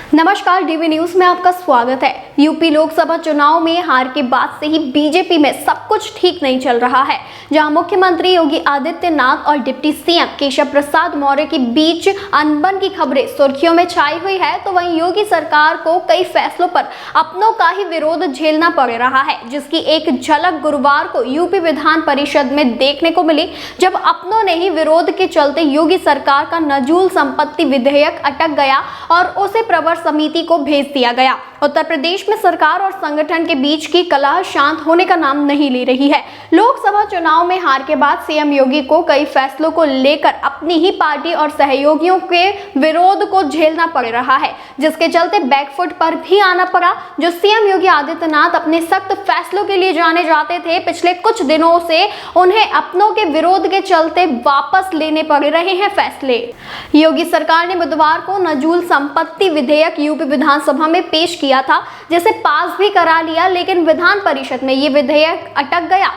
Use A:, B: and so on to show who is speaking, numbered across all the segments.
A: नमस्कार, DV news में आपका स्वागत है। यूपी लोकसभा चुनाव में हार के बाद से ही बीजेपी में सब कुछ ठीक नहीं चल रहा है। जहां मुख्यमंत्री योगी आदित्यनाथ और डिप्टी सीएम केशव प्रसाद मौर्य के बीच अनबन की खबरें सुर्खियों में छाई हुई है, तो वहीं योगी सरकार को कई फैसलों पर अपनों का ही विरोध झेलना पड़ रहा है, जिसकी एक झलक गुरुवार को यूपी विधान परिषद में देखने को मिली, जब अपनों ने ही विरोध के चलते योगी सरकार का नजूल संपत्ति विधेयक अटक गया और उसे प्रवर समिति को भेज दिया गया। उत्तर प्रदेश में सरकार और संगठन के बीच की कलह शांत होने का नाम नहीं ले रही है। लोकसभा चुनाव में हार के बाद सीएम योगी को कई फैसलों को लेकर अपनी ही पार्टी और सहयोगियों के विरोध को झेलना पड़ रहा है, जिसके चलते बैकफुट पर भी आना पड़ा। जो सीएम योगी आदित्यनाथ अपने सख्त फैसलों के लिए जाने जाते थे, पिछले कुछ दिनों से उन्हें अपनों के विरोध के चलते वापस लेने पड़ रहे हैं फैसले। योगी सरकार ने बुधवार को नजूल संपत्ति विधेयक यूपी विधानसभा में पेश किया था, जिसे पास भी करा लिया, लेकिन विधान परिषद में ये विधेयक अटक गया।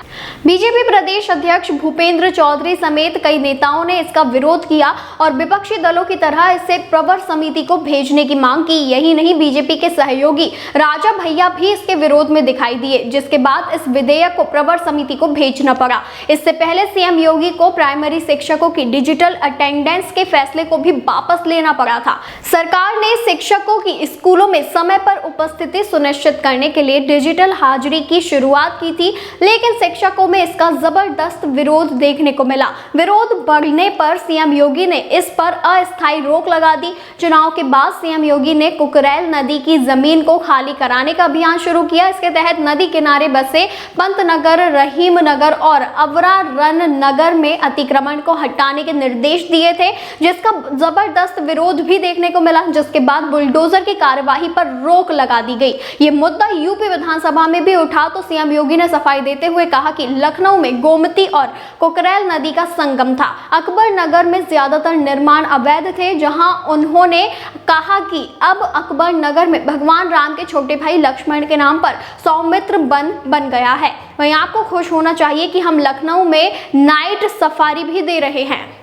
A: बीजेपी प्रदेश अध्यक्ष भूपेंद्र चौधरी समेत कई नेताओं ने इसका विरोध किया और विपक्षी दलों की तरह इसे प्रवर समिति को भेजने की मांग की। यही नहीं, बीजेपी के सहयोगी राजा भैया भी इसके विरोध में दिखाई दिए, जिसके बाद इस विधेयक को प्रवर समिति को भेजना पड़ा। इससे पहले सीएम योगी को प्राइमरी शिक्षकों की डिजिटल अटेंडेंस के फैसले को भी वापस लेना पड़ा था। सरकार ने शिक्षकों की स्कूलों में समय पर उपस्थिति सुनिश्चित करने के लिए डिजिटल हाजिरी की शुरुआत की थी, लेकिन शिक्षकों में इसका जबरदस्त विरोध देखने को मिला। विरोध बढ़ने पर सीएम योगी ने इस पर अस्थायी रोक लगा दी। चुनाव के बाद सीएम योगी ने कुकरेल नदी की जमीन को खाली कराने का अभियान शुरू किया। इसके तहत नदी किनारे बसे पंतनगर, रहीम नगर और अवरा रन नगर में अतिक्रमण को हटाने के निर्देश दिए थे, जिसका जबरदस्त विरोध भी देखने को मिला, जिसके बाद बुलडोजर की कार्यवाही पर रोक लगा दी गई। ये मुद्दा यूपी विधानसभा में भी उठा तो सीएम योगी ने सफाई देते हुए कहा कि लखनऊ में गोमती और कुकरेल नदी का संगम था। अकबर नगर में ज्यादातर निर्माण अवैध थे, जहां उन्होंने कहा कि अब अकबर नगर में भगवान राम के छोटे भाई लक्ष्मण के नाम पर सौमित्र बन गया है। वहीं आपको खुश होना चाहिए कि हम लखनऊ में नाइट सफारी भी दे रहे हैं।